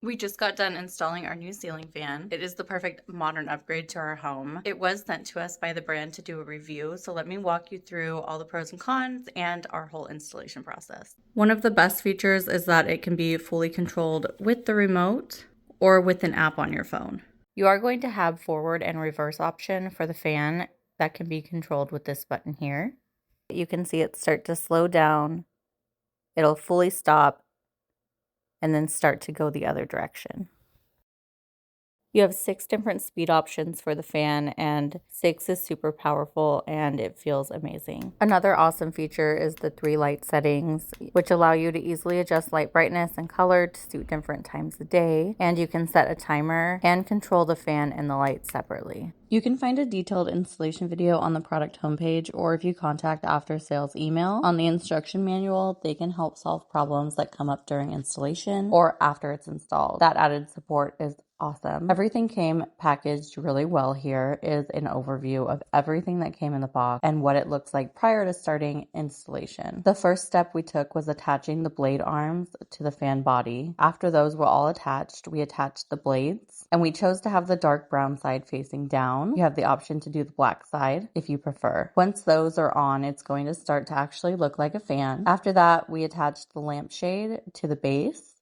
We just got done installing our new ceiling fan. It is the perfect modern upgrade to our home. It was sent to us by the brand to do a review, so let me walk you through all the pros and cons and our whole installation process. One of the best features is that it can be fully controlled with the remote or with an app on your phone. You are going to have forward and reverse option for the fan that can be controlled with this button here. You can see it start to slow down. It'll fully stop and then start to go the other direction. You have 6 different speed options for the fan, and 6 is super powerful and it feels amazing. Another awesome feature is the 3 light settings, which allow you to easily adjust light brightness and color to suit different times of day, and you can set a timer and control the fan and the lights separately. You can find a detailed installation video on the product homepage, or if you contact after sales email. On the instruction manual, they can help solve problems that come up during installation or after it's installed. That added support is awesome. Everything came packaged really well. Here is an overview of everything that came in the box and what it looks like prior to starting installation. The first step we took was attaching the blade arms to the fan body. After those were all attached, we attached the blades, and we chose to have the dark brown side facing down. You have the option to do the black side if you prefer. Once those are on, it's going to start to actually look like a fan. After that, we attached the lampshade to the base,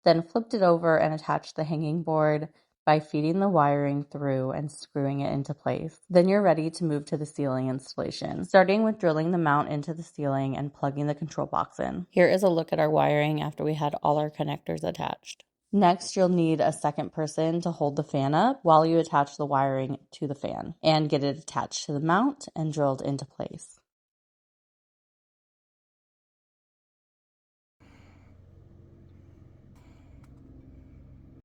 then flipped it over and attached the hanging board by feeding the wiring through and screwing it into place. Then you're ready to move to the ceiling installation, starting with drilling the mount into the ceiling and plugging the control box in. Here is a look at our wiring after we had all our connectors attached. Next, you'll need a second person to hold the fan up while you attach the wiring to the fan and get it attached to the mount and drilled into place.